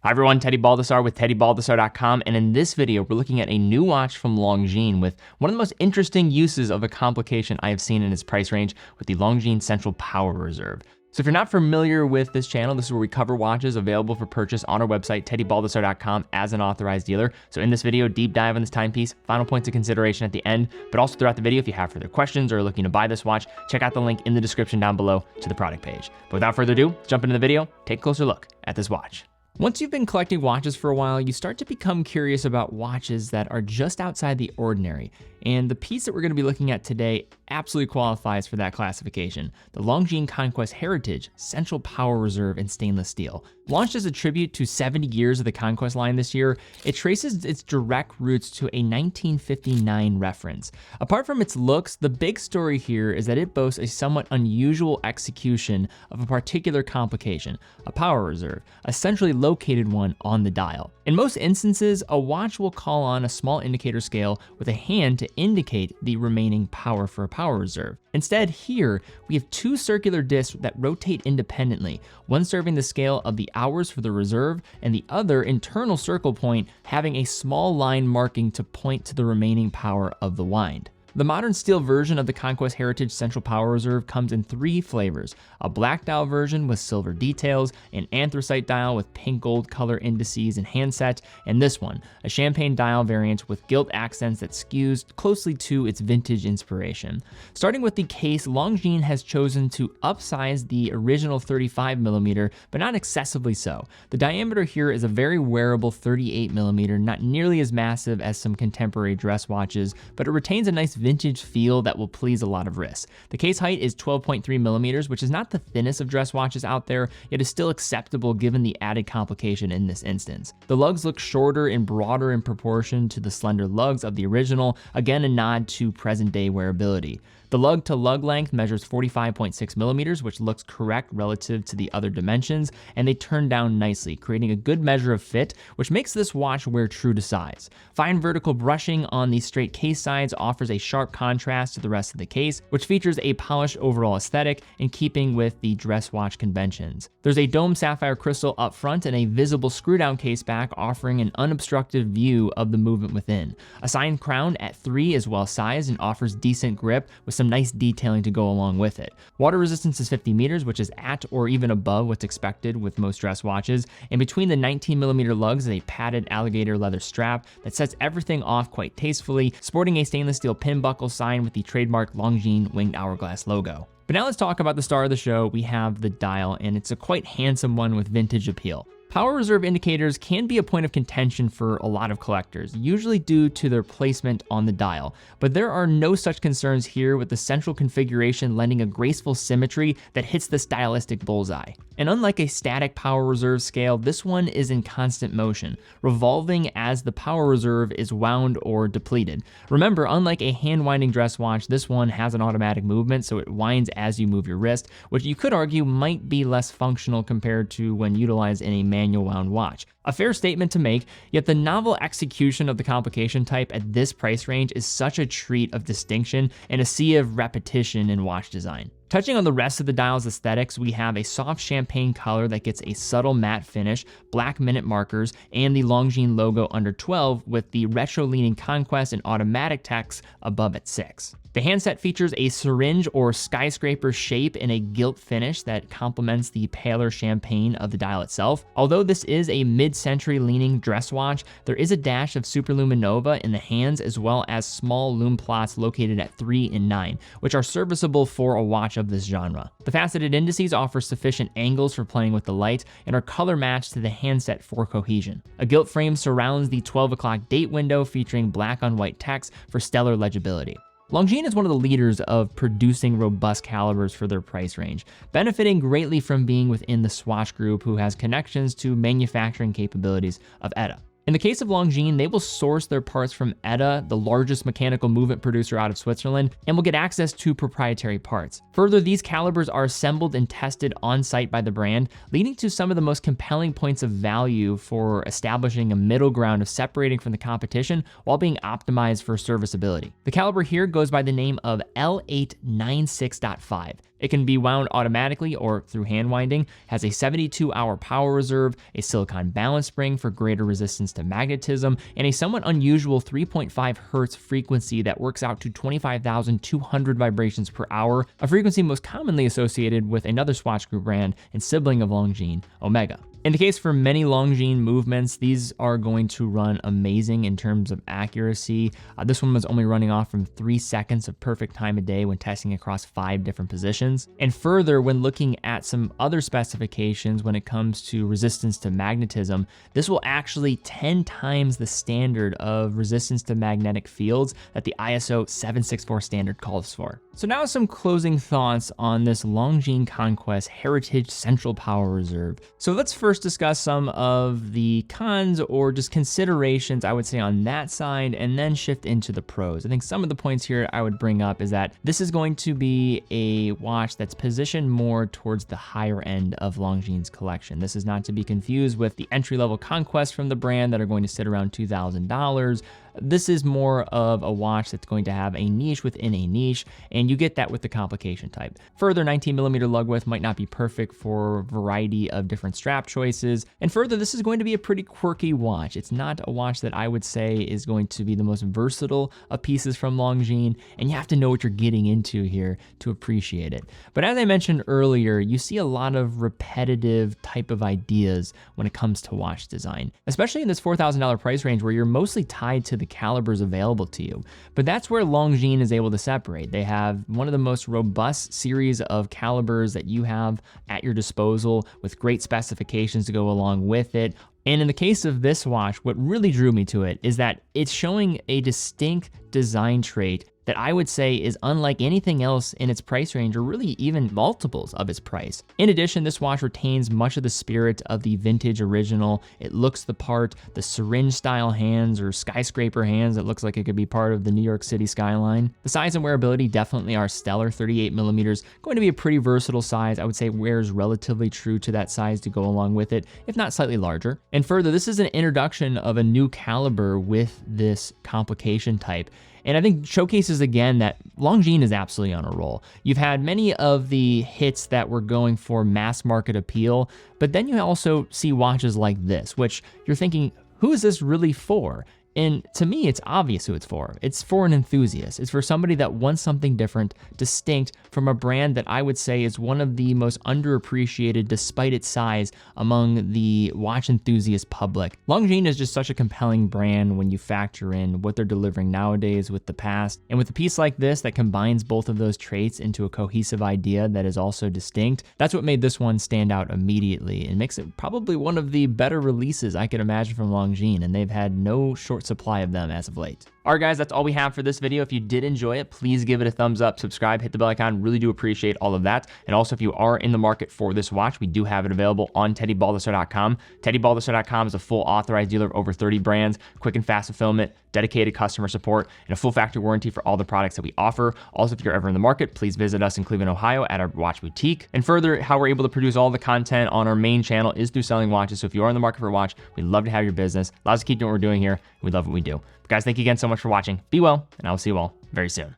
Hi everyone, Teddy Baldassarre with TeddyBaldassarre.com, and in this video we're looking at a new watch from Longines with one of the most interesting uses of a complication I have seen in its price range with the Longines Central Power Reserve. So if you're not familiar with this channel, this is where we cover watches available for purchase on our website, TeddyBaldassarre.com, as an authorized dealer. So in this video, deep dive on this timepiece, final points of consideration at the end, but also throughout the video, if you have further questions or are looking to buy this watch, check out the link in the description down below to the product page. But without further ado, let's jump into the video, take a closer look at this watch. Once you've been collecting watches for a while, you start to become curious about watches that are just outside the ordinary. And the piece that we're going to be looking at today absolutely qualifies for that classification, the Longines Conquest Heritage Central Power Reserve in stainless steel. Launched as a tribute to 70 years of the Conquest line this year, it traces its direct roots to a 1959 reference. Apart from its looks, the big story here is that it boasts a somewhat unusual execution of a particular complication, a power reserve, a centrally located one on the dial. In most instances, a watch will call on a small indicator scale with a hand to indicate the remaining power for a power reserve. Instead, here, we have two circular discs that rotate independently, one serving the scale of the hours for the reserve, and the other internal circle point having a small line marking to point to the remaining power of the wind. The modern steel version of the Conquest Heritage Central Power Reserve comes in three flavors: a black dial version with silver details, an anthracite dial with pink gold color indices and handset, and this one, a champagne dial variant with gilt accents that skews closely to its vintage inspiration. Starting with the case, Longines has chosen to upsize the original 35mm, but not excessively so. The diameter here is a very wearable 38mm, not nearly as massive as some contemporary dress watches, but it retains a nice vintage feel that will please a lot of wrists. The case height is 12.3mm, which is not the thinnest of dress watches out there, yet is still acceptable given the added complication in this instance. The lugs look shorter and broader in proportion to the slender lugs of the original, again a nod to present-day wearability. The lug to lug length measures 45.6mm, which looks correct relative to the other dimensions, and they turn down nicely, creating a good measure of fit, which makes this watch wear true to size. Fine vertical brushing on the straight case sides offers a sharp contrast to the rest of the case, which features a polished overall aesthetic in keeping with the dress watch conventions. There's a domed sapphire crystal up front and a visible screw-down case back, offering an unobstructed view of the movement within. A signed crown at 3 is well sized and offers decent grip with some nice detailing to go along with it. Water resistance is 50 meters, which is at or even above what's expected with most dress watches, and between the 19mm lugs is a padded alligator leather strap that sets everything off quite tastefully, sporting a stainless steel pin buckle sign with the trademark Longines winged hourglass logo. But now let's talk about the star of the show. We have the dial, and it's a quite handsome one with vintage appeal. Power reserve indicators can be a point of contention for a lot of collectors, usually due to their placement on the dial, but there are no such concerns here, with the central configuration lending a graceful symmetry that hits the stylistic bullseye. And unlike a static power reserve scale, this one is in constant motion, revolving as the power reserve is wound or depleted. Remember, unlike a hand-winding dress watch, this one has an automatic movement, so it winds as you move your wrist, which you could argue might be less functional compared to when utilized in a manual wound watch. A fair statement to make, yet the novel execution of the complication type at this price range is such a treat of distinction and a sea of repetition in watch design. Touching on the rest of the dial's aesthetics, we have a soft champagne color that gets a subtle matte finish, black minute markers, and the Longines logo under 12 with the retro-leaning Conquest and automatic text above at 6. The handset features a syringe or skyscraper shape in a gilt finish that complements the paler champagne of the dial itself. Although this is a mid-century leaning dress watch, there is a dash of superluminova in the hands, as well as small lume plots located at 3 and 9, which are serviceable for a watch of this genre. The faceted indices offer sufficient angles for playing with the light and are color matched to the handset for cohesion. A gilt frame surrounds the 12 o'clock date window, featuring black on white text for stellar legibility. Longines is one of the leaders of producing robust calibers for their price range, benefiting greatly from being within the Swatch Group, who has connections to manufacturing capabilities of ETA. In the case of Longines, they will source their parts from ETA, the largest mechanical movement producer out of Switzerland, and will get access to proprietary parts. Further, these calibers are assembled and tested on-site by the brand, leading to some of the most compelling points of value for establishing a middle ground of separating from the competition while being optimized for serviceability. The caliber here goes by the name of L896.5. It can be wound automatically or through hand winding, has a 72-hour power reserve, a silicon balance spring for greater resistance to magnetism, and a somewhat unusual 3.5 hertz frequency that works out to 25,200 vibrations per hour, a frequency most commonly associated with another Swatch Group brand and sibling of Longines, Omega. In the case for many Longines movements, these are going to run amazing in terms of accuracy. This one was only running off from 3 seconds of perfect time of day when testing across 5 different positions. And further, when looking at some other specifications when it comes to resistance to magnetism, this will actually 10 times the standard of resistance to magnetic fields that the ISO 764 standard calls for. So now some closing thoughts on this Longines Conquest Heritage Central Power Reserve. So let's first discuss some of the cons or just considerations, I would say, on that side, and then shift into the pros. I think some of the points here I would bring up is that this is going to be a watch that's positioned more towards the higher end of Longines collection. This is not to be confused with the entry-level Conquest from the brand that are going to sit around $2,000. This is more of a watch that's going to have a niche within a niche, and you get that with the complication type. Further, 19mm lug width might not be perfect for a variety of different strap choices. And further, this is going to be a pretty quirky watch. It's not a watch that I would say is going to be the most versatile of pieces from Longines, and you have to know what you're getting into here to appreciate it. But as I mentioned earlier, you see a lot of repetitive type of ideas when it comes to watch design, especially in this $4,000 price range where you're mostly tied to the calibers available to you. But that's where Longines is able to separate. They have one of the most robust series of calibers that you have at your disposal with great specifications to go along with it. And in the case of this watch, what really drew me to it is that it's showing a distinct design trait that I would say is unlike anything else in its price range, or really even multiples of its price. In addition, this watch retains much of the spirit of the vintage original. It looks the part, the syringe style hands or skyscraper hands that looks like it could be part of the New York City skyline. The size and wearability definitely are stellar. 38mm, going to be a pretty versatile size. I would say wears relatively true to that size to go along with it, if not slightly larger. And further, this is an introduction of a new caliber with this complication type. And I think showcases again that Longines is absolutely on a roll. You've had many of the hits that were going for mass market appeal, but then you also see watches like this, which you're thinking, who is this really for? And to me, it's obvious who it's for. It's for an enthusiast. It's for somebody that wants something different, distinct from a brand that I would say is one of the most underappreciated despite its size among the watch enthusiast public. Longines is just such a compelling brand when you factor in what they're delivering nowadays with the past. And with a piece like this that combines both of those traits into a cohesive idea that is also distinct, that's what made this one stand out immediately and makes it probably one of the better releases I could imagine from Longines, and they've had no short supply of them as of late. All right, guys, that's all we have for this video. If you did enjoy it, please give it a thumbs up, subscribe, hit the bell icon. Really do appreciate all of that. And also, if you are in the market for this watch, we do have it available on TeddyBaldassarre.com. TeddyBaldassarre.com is a full authorized dealer of over 30 brands, quick and fast fulfillment, dedicated customer support, and a full factory warranty for all the products that we offer. Also, if you're ever in the market, please visit us in Cleveland, Ohio at our watch boutique. And further, how we're able to produce all the content on our main channel is through selling watches. So if you are in the market for a watch, we'd love to have your business. Allows us to keep doing what we're doing here. We love what we do. But guys, thank you again so much for watching. Be well, and I will see you all very soon.